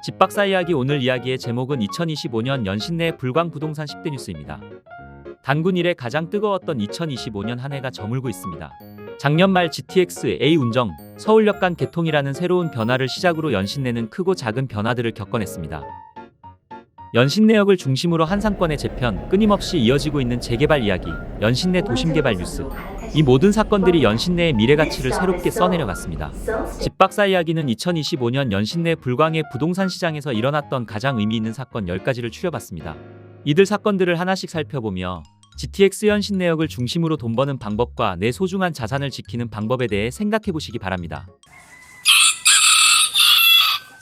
집박사 이야기. 오늘 이야기의 제목은 2025년 연신내 불광 부동산 10대 뉴스입니다. 단군 이래 가장 뜨거웠던 2025년 한 해가 저물고 있습니다. 작년 말 GTX A 운정, 서울역 간 개통이라는 새로운 변화를 시작으로 연신내는 크고 작은 변화들을 겪어냈습니다. 연신내역을 중심으로 한 상권의 재편, 끊임없이 이어지고 있는 재개발 이야기, 연신내 도심개발 뉴스. 이 모든 사건들이 연신내의 미래가치를 새롭게 써내려갔습니다. 집박사 이야기는 2025년 연신내 불광의 부동산 시장에서 일어났던 가장 의미 있는 사건 10가지를 추려봤습니다. 이들 사건들을 하나씩 살펴보며 GTX 연신내역을 중심으로 돈 버는 방법과 내 소중한 자산을 지키는 방법에 대해 생각해보시기 바랍니다.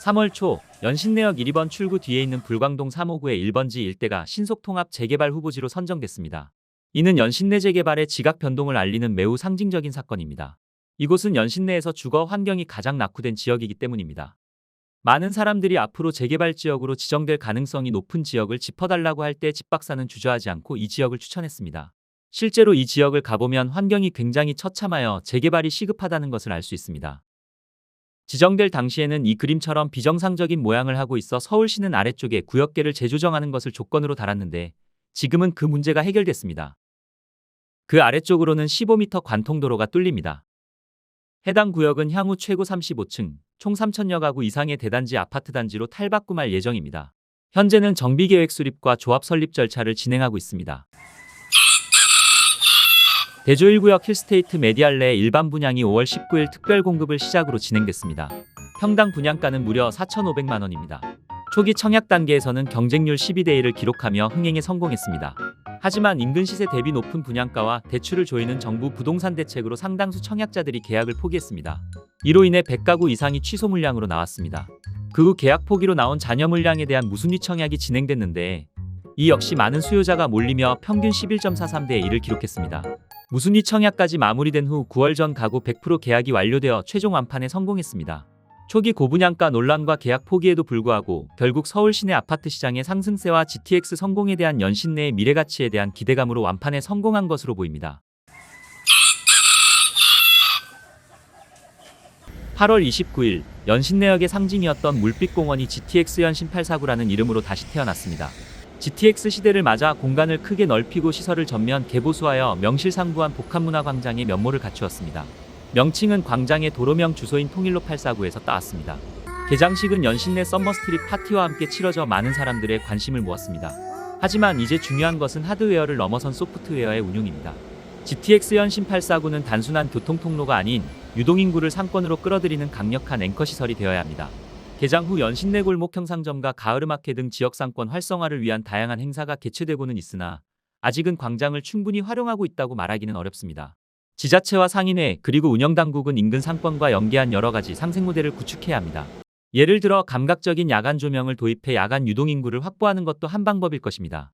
3월 초 연신내역 1, 2번 출구 뒤에 있는 불광동 359의 1번지 일대가 신속통합 재개발 후보지로 선정됐습니다. 이는 연신내 재개발의 지각 변동을 알리는 매우 상징적인 사건입니다. 이곳은 연신내에서 주거 환경이 가장 낙후된 지역이기 때문입니다. 많은 사람들이 앞으로 재개발 지역으로 지정될 가능성이 높은 지역을 짚어달라고 할 때 집박사는 주저하지 않고 이 지역을 추천했습니다. 실제로 이 지역을 가보면 환경이 굉장히 처참하여 재개발이 시급하다는 것을 알 수 있습니다. 지정될 당시에는 이 그림처럼 비정상적인 모양을 하고 있어 서울시는 아래쪽에 구역계를 재조정하는 것을 조건으로 달았는데 지금은 그 문제가 해결됐습니다. 그 아래쪽으로는 15m 관통도로가 뚫립니다. 해당 구역은 향후 최고 35층, 총 3,000여 가구 이상의 대단지 아파트 단지로 탈바꿈할 예정입니다. 현재는 정비계획 수립과 조합 설립 절차를 진행하고 있습니다. 대조 1구역 힐스테이트 메디알레의 일반 분양이 5월 19일 특별 공급을 시작으로 진행됐습니다. 평당 분양가는 무려 4,500만 원입니다. 초기 청약 단계에서는 경쟁률 12대 1을 기록하며 흥행에 성공했습니다. 하지만 인근 시세 대비 높은 분양가와 대출을 조이는 정부 부동산 대책으로 상당수 청약자들이 계약을 포기했습니다. 이로 인해 100가구 이상이 취소 물량으로 나왔습니다. 그 후 계약 포기로 나온 잔여 물량에 대한 무순위 청약이 진행됐는데 이 역시 많은 수요자가 몰리며 평균 11.43대 1을 기록했습니다. 무순위 청약까지 마무리된 후 9월 전 가구 100% 계약이 완료되어 최종 완판에 성공했습니다. 초기 고분양가 논란과 계약 포기에도 불구하고 결국 서울 시내 아파트 시장의 상승세와 GTX 성공에 대한 연신내의 미래가치에 대한 기대감으로 완판에 성공한 것으로 보입니다. 8월 29일 연신내역의 상징이었던 물빛공원이 GTX 연신 849라는 이름으로 다시 태어났습니다. GTX 시대를 맞아 공간을 크게 넓히고 시설을 전면 개보수하여 명실상부한 복합문화광장의 면모를 갖추었습니다. 명칭은 광장의 도로명 주소인 통일로 849에서 따왔습니다. 개장식은 연신내 썸머스트릿 파티와 함께 치러져 많은 사람들의 관심을 모았습니다. 하지만 이제 중요한 것은 하드웨어를 넘어선 소프트웨어의 운용입니다. GTX 연신 849는 단순한 교통통로가 아닌 유동인구를 상권으로 끌어들이는 강력한 앵커 시설이 되어야 합니다. 개장 후 연신내 골목 형상점과 가을음악회 등 지역 상권 활성화를 위한 다양한 행사가 개최되고는 있으나 아직은 광장을 충분히 활용하고 있다고 말하기는 어렵습니다. 지자체와 상인회 그리고 운영당국은 인근 상권과 연계한 여러가지 상생 모델을 구축해야 합니다. 예를 들어 감각적인 야간 조명을 도입해 야간 유동인구를 확보하는 것도 한 방법일 것입니다.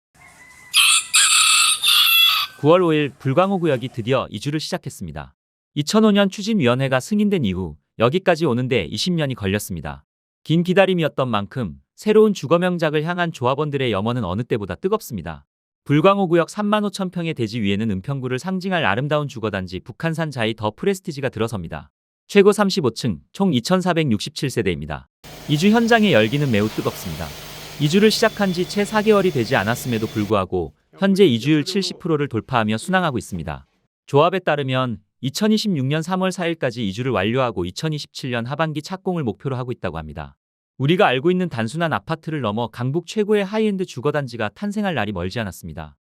9월 5일 불광호 구역이 드디어 이주를 시작했습니다. 2005년 추진위원회가 승인된 이후 여기까지 오는데 20년이 걸렸습니다. 긴 기다림이었던 만큼 새로운 주거 명작을 향한 조합원들의 염원은 어느 때보다 뜨겁습니다. 불광호 구역 35,000평의 대지 위에는 은평구를 상징할 아름다운 주거단지 북한산 자이 더 프레스티지가 들어섭니다. 최고 35층, 총 2,467세대입니다. 이주 현장의 열기는 매우 뜨겁습니다. 이주를 시작한 지 채 4개월이 되지 않았음에도 불구하고 현재 이주율 70%를 돌파하며 순항하고 있습니다. 조합에 따르면 2026년 3월 4일까지 이주를 완료하고 2027년 하반기 착공을 목표로 하고 있다고 합니다. 우리가 알고 있는 단순한 아파트를 넘어 강북 최고의 하이엔드 주거단지가 탄생할 날이 멀지 않았습니다.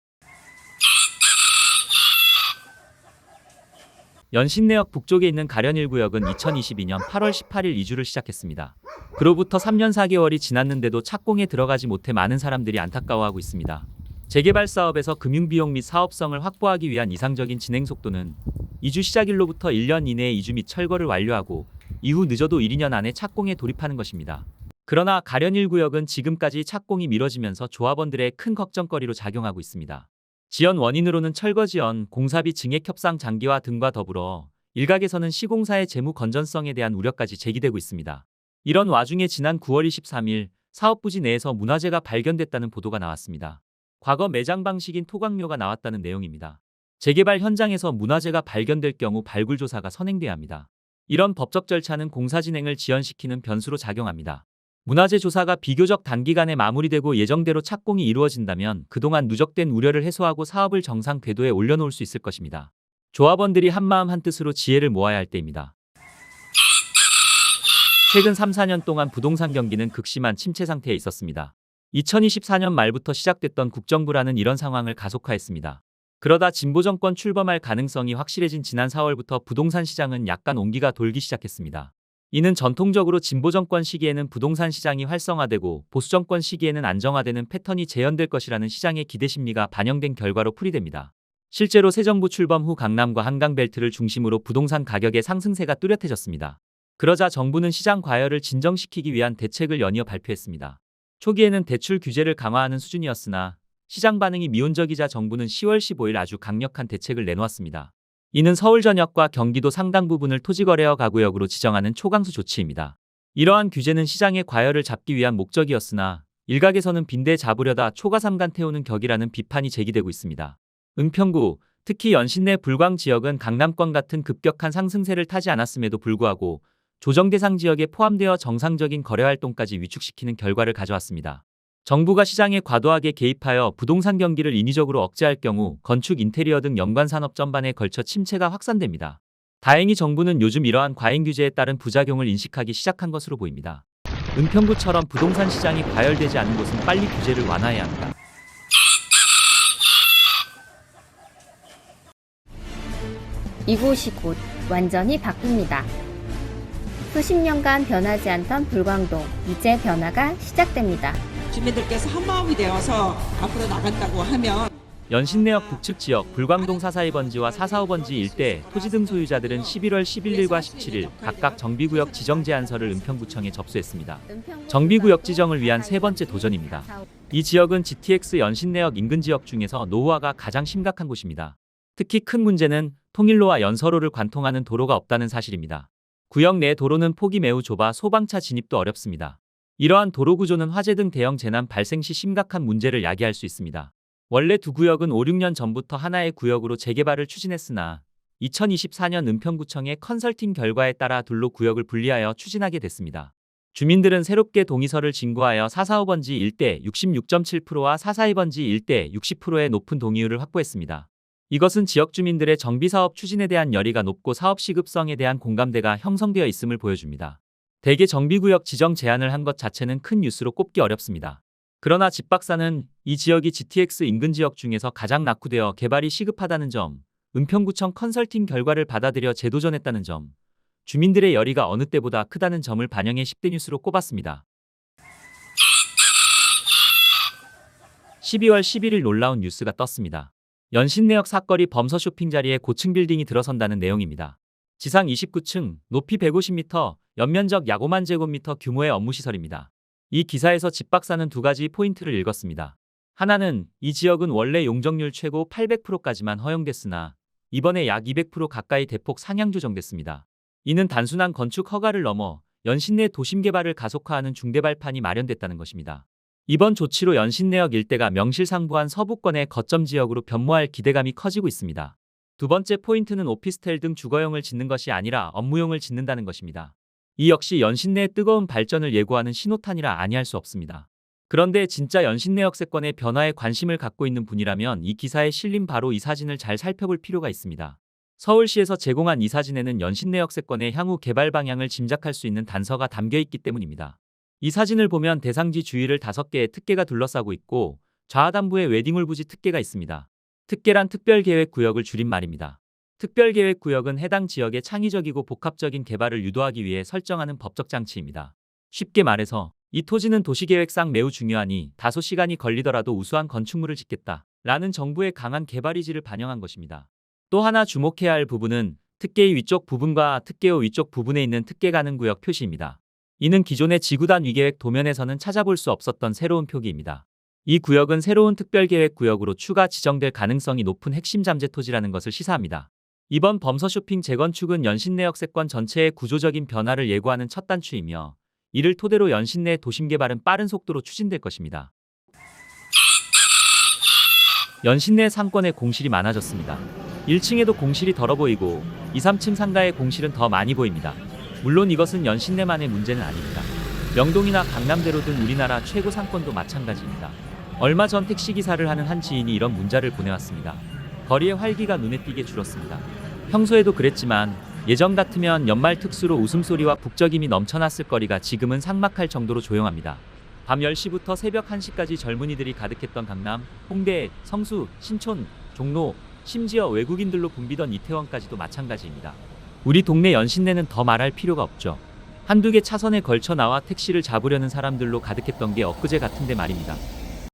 연신내역 북쪽에 있는 가련 1구역은 2022년 8월 18일 이주를 시작했습니다. 그로부터 3년 4개월이 지났는데도 착공에 들어가지 못해 많은 사람들이 안타까워하고 있습니다. 재개발 사업에서 금융비용 및 사업성을 확보하기 위한 이상적인 진행 속도는 이주 시작일로부터 1년 이내에 이주 및 철거를 완료하고 이후 늦어도 1, 2년 안에 착공에 돌입하는 것입니다. 그러나 가련 1구역은 지금까지 착공이 미뤄지면서 조합원들의 큰 걱정거리로 작용하고 있습니다. 지연 원인으로는 철거 지연, 공사비 증액 협상 장기화 등과 더불어 일각에서는 시공사의 재무 건전성에 대한 우려까지 제기되고 있습니다. 이런 와중에 지난 9월 23일 사업부지 내에서 문화재가 발견됐다는 보도가 나왔습니다. 과거 매장 방식인 토광묘가 나왔다는 내용입니다. 재개발 현장에서 문화재가 발견될 경우 발굴 조사가 선행돼야 합니다. 이런 법적 절차는 공사 진행을 지연시키는 변수로 작용합니다. 문화재 조사가 비교적 단기간에 마무리되고 예정대로 착공이 이루어진다면 그동안 누적된 우려를 해소하고 사업을 정상 궤도에 올려놓을 수 있을 것입니다. 조합원들이 한마음 한뜻으로 지혜를 모아야 할 때입니다. 최근 3, 4년 동안 부동산 경기는 극심한 침체 상태에 있었습니다. 2024년 말부터 시작됐던 국정불안은 이런 상황을 가속화했습니다. 그러다 진보 정권 출범할 가능성이 확실해진 지난 4월부터 부동산 시장은 약간 온기가 돌기 시작했습니다. 이는 전통적으로 진보 정권 시기에는 부동산 시장이 활성화되고 보수 정권 시기에는 안정화되는 패턴이 재현될 것이라는 시장의 기대 심리가 반영된 결과로 풀이됩니다. 실제로 새 정부 출범 후 강남과 한강벨트를 중심으로 부동산 가격의 상승세가 뚜렷해졌습니다. 그러자 정부는 시장 과열을 진정시키기 위한 대책을 연이어 발표했습니다. 초기에는 대출 규제를 강화하는 수준이었으나 시장 반응이 미온적이자 정부는 10월 15일 아주 강력한 대책을 내놓았습니다. 이는 서울 전역과 경기도 상당 부분을 토지거래허 가구역으로 지정하는 초강수 조치입니다. 이러한 규제는 시장의 과열을 잡기 위한 목적이었으나 일각에서는 빈대 잡으려다 초가삼간 태우는 격이라는 비판이 제기되고 있습니다. 은평구, 특히 연신내 불광 지역은 강남권 같은 급격한 상승세를 타지 않았음에도 불구하고 조정 대상 지역에 포함되어 정상적인 거래 활동까지 위축시키는 결과를 가져왔습니다. 정부가 시장에 과도하게 개입하여 부동산 경기를 인위적으로 억제할 경우 건축, 인테리어 등 연관 산업 전반에 걸쳐 침체가 확산됩니다. 다행히 정부는 요즘 이러한 과잉 규제에 따른 부작용을 인식하기 시작한 것으로 보입니다. 은평구처럼 부동산 시장이 과열되지 않은 곳은 빨리 규제를 완화해야 합니다. 이곳이 곧 완전히 바뀝니다. 수십 년간 변하지 않던 불광동, 이제 변화가 시작됩니다. 주민들께서 한마음이 되어서 앞으로 나간다고 하면 연신내역 북측 지역 불광동 442번지와 445번지 일대 토지 등 소유자들은 11월 11일과 17일 각각 정비구역 지정 제안서를 은평구청에 접수했습니다. 정비구역 지정을 위한 세 번째 도전입니다. 이 지역은 GTX 연신내역 인근 지역 중에서 노후화가 가장 심각한 곳입니다. 특히 큰 문제는 통일로와 연서로를 관통하는 도로가 없다는 사실입니다. 구역 내 도로는 폭이 매우 좁아 소방차 진입도 어렵습니다. 이러한 도로 구조는 화재 등 대형 재난 발생 시 심각한 문제를 야기할 수 있습니다. 원래 두 구역은 5, 6년 전부터 하나의 구역으로 재개발을 추진했으나 2024년 은평구청의 컨설팅 결과에 따라 둘로 구역을 분리하여 추진하게 됐습니다. 주민들은 새롭게 동의서를 진구하여 445번지 일대 66.7%와 442번지 일대 60%의 높은 동의율을 확보했습니다. 이것은 지역 주민들의 정비사업 추진에 대한 열의가 높고 사업 시급성에 대한 공감대가 형성되어 있음을 보여줍니다. 대개 정비구역 지정 제안을 한 것 자체는 큰 뉴스로 꼽기 어렵습니다. 그러나 집박사는 이 지역이 GTX 인근 지역 중에서 가장 낙후되어 개발이 시급하다는 점, 은평구청 컨설팅 결과를 받아들여 재도전했다는 점, 주민들의 열의가 어느 때보다 크다는 점을 반영해 10대 뉴스로 꼽았습니다. 12월 11일 놀라운 뉴스가 떴습니다. 연신내역 사거리 범서 쇼핑 자리에 고층 빌딩이 들어선다는 내용입니다. 지상 29층, 높이 150m, 연면적 약 5만 제곱미터 규모의 업무시설입니다. 이 기사에서 집박사는 두 가지 포인트를 읽었습니다. 하나는 이 지역은 원래 용적률 최고 800%까지만 허용됐으나 이번에 약 200% 가까이 대폭 상향 조정됐습니다. 이는 단순한 건축 허가를 넘어 연신내 도심 개발을 가속화하는 중대 발판이 마련됐다는 것입니다. 이번 조치로 연신내역 일대가 명실상부한 서부권의 거점 지역으로 변모할 기대감이 커지고 있습니다. 두 번째 포인트는 오피스텔 등 주거용을 짓는 것이 아니라 업무용을 짓는다는 것입니다. 이 역시 연신내의 뜨거운 발전을 예고하는 신호탄이라 아니할 수 없습니다. 그런데 진짜 연신내역 세권의 변화에 관심을 갖고 있는 분이라면 이 기사에 실린 바로 이 사진을 잘 살펴볼 필요가 있습니다. 서울시에서 제공한 이 사진에는 연신내역 세권의 향후 개발 방향을 짐작할 수 있는 단서가 담겨 있기 때문입니다. 이 사진을 보면 대상지 주위를 5개의 특계가 둘러싸고 있고 좌하단부에 웨딩홀 부지 특계가 있습니다. 특계란 특별계획구역을 줄인 말입니다. 특별계획구역은 해당 지역의 창의적이고 복합적인 개발을 유도하기 위해 설정하는 법적 장치입니다. 쉽게 말해서 이 토지는 도시계획상 매우 중요하니 다소 시간이 걸리더라도 우수한 건축물을 짓겠다 라는 정부의 강한 개발 의지를 반영한 것입니다. 또 하나 주목해야 할 부분은 특계의 위쪽 부분과 특계호 위쪽 부분에 있는 특계 가능 구역 표시입니다. 이는 기존의 지구단 위계획 도면에서는 찾아볼 수 없었던 새로운 표기입니다. 이 구역은 새로운 특별계획구역으로 추가 지정될 가능성이 높은 핵심 잠재 토지라는 것을 시사합니다. 이번 범서 쇼핑 재건축은 연신내역 세권 전체의 구조적인 변화를 예고하는 첫 단추이며 이를 토대로 연신내 도심 개발은 빠른 속도로 추진될 것입니다. 연신내 상권에 공실이 많아졌습니다. 1층에도 공실이 덜어 보이고 2, 3층 상가의 공실은 더 많이 보입니다. 물론 이것은 연신내만의 문제는 아닙니다. 명동이나 강남대로 등 우리나라 최고 상권도 마찬가지입니다. 얼마 전 택시기사를 하는 한 지인이 이런 문자를 보내왔습니다. 거리의 활기가 눈에 띄게 줄었습니다. 평소에도 그랬지만 예전 같으면 연말 특수로 웃음소리와 북적임이 넘쳐났을 거리가 지금은 삭막할 정도로 조용합니다. 밤 10시부터 새벽 1시까지 젊은이들이 가득했던 강남, 홍대, 성수, 신촌, 종로, 심지어 외국인들로 붐비던 이태원까지도 마찬가지입니다. 우리 동네 연신내는 더 말할 필요가 없죠. 한두 개 차선에 걸쳐 나와 택시를 잡으려는 사람들로 가득했던 게 엊그제 같은데 말입니다.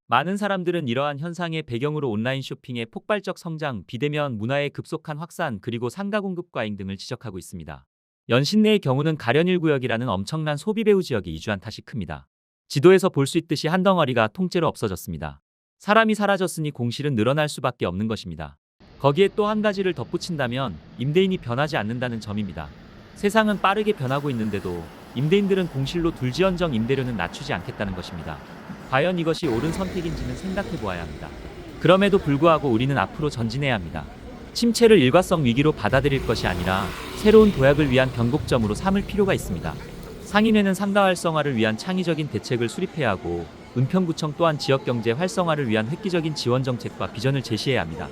많은 사람들은 이러한 현상의 배경으로 온라인 쇼핑의 폭발적 성장, 비대면 문화의 급속한 확산, 그리고 상가 공급 과잉 등을 지적하고 있습니다. 연신내의 경우는 가련일 구역이라는 엄청난 소비 배후 지역에 이주한 탓이 큽니다. 지도에서 볼 수 있듯이 한 덩어리가 통째로 없어졌습니다. 사람이 사라졌으니 공실은 늘어날 수밖에 없는 것입니다. 거기에 또 한 가지를 덧붙인다면 임대인이 변하지 않는다는 점입니다. 세상은 빠르게 변하고 있는데도 임대인들은 공실로 둘지언정 임대료는 낮추지 않겠다는 것입니다. 과연 이것이 옳은 선택인지는 생각해 보아야 합니다. 그럼에도 불구하고 우리는 앞으로 전진해야 합니다. 침체를 일과성 위기로 받아들일 것이 아니라 새로운 도약을 위한 변곡점으로 삼을 필요가 있습니다. 상인회는 상가 활성화를 위한 창의적인 대책을 수립해야 하고 은평구청 또한 지역경제 활성화를 위한 획기적인 지원 정책과 비전을 제시해야 합니다.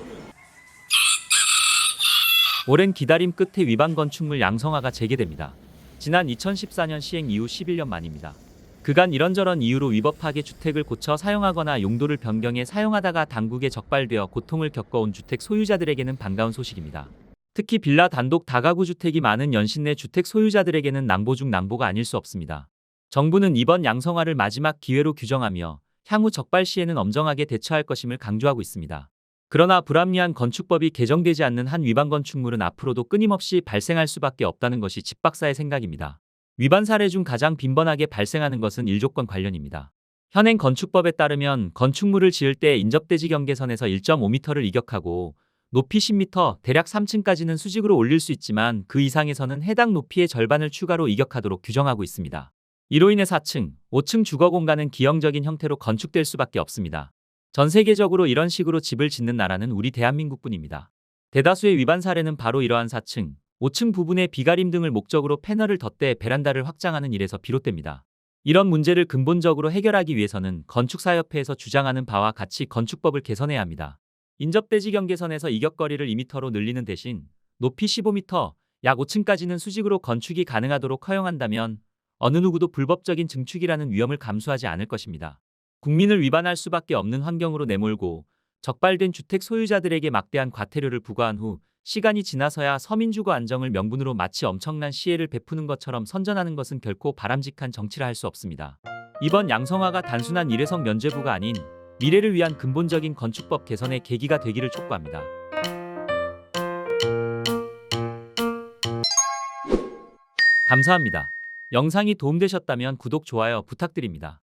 오랜 기다림 끝에 위반 건축물 양성화가 재개됩니다. 지난 2014년 시행 이후 11년 만입니다. 그간 이런저런 이유로 위법하게 주택을 고쳐 사용하거나 용도를 변경해 사용하다가 당국에 적발되어 고통을 겪어온 주택 소유자들에게는 반가운 소식입니다. 특히 빌라 단독 다가구 주택이 많은 연신내 주택 소유자들에게는 낭보 중 낭보가 아닐 수 없습니다. 정부는 이번 양성화를 마지막 기회로 규정하며 향후 적발 시에는 엄정하게 대처할 것임을 강조하고 있습니다. 그러나 불합리한 건축법이 개정되지 않는 한 위반 건축물은 앞으로도 끊임없이 발생할 수밖에 없다는 것이 집 박사의 생각입니다. 위반 사례 중 가장 빈번하게 발생하는 것은 일조권 관련입니다. 현행 건축법에 따르면 건축물을 지을 때 인접대지 경계선에서 1.5m를 이격하고 높이 10m, 대략 3층까지는 수직으로 올릴 수 있지만 그 이상에서는 해당 높이의 절반을 추가로 이격하도록 규정하고 있습니다. 이로 인해 4층, 5층 주거 공간은 기형적인 형태로 건축될 수밖에 없습니다. 전 세계적으로 이런 식으로 집을 짓는 나라는 우리 대한민국뿐입니다. 대다수의 위반 사례는 바로 이러한 4층, 5층 부분에 비가림 등을 목적으로 패널을 덧대 베란다를 확장하는 일에서 비롯됩니다. 이런 문제를 근본적으로 해결하기 위해서는 건축사협회에서 주장하는 바와 같이 건축법을 개선해야 합니다. 인접대지 경계선에서 이격거리를 2m로 늘리는 대신 높이 15m, 약 5층까지는 수직으로 건축이 가능하도록 허용한다면 어느 누구도 불법적인 증축이라는 위험을 감수하지 않을 것입니다. 국민을 위반할 수밖에 없는 환경으로 내몰고 적발된 주택 소유자들에게 막대한 과태료를 부과한 후 시간이 지나서야 서민주거 안정을 명분으로 마치 엄청난 시혜를 베푸는 것처럼 선전하는 것은 결코 바람직한 정치라 할 수 없습니다. 이번 양성화가 단순한 일회성 면죄부가 아닌 미래를 위한 근본적인 건축법 개선의 계기가 되기를 촉구합니다. 감사합니다. 영상이 도움되셨다면 구독, 좋아요 부탁드립니다.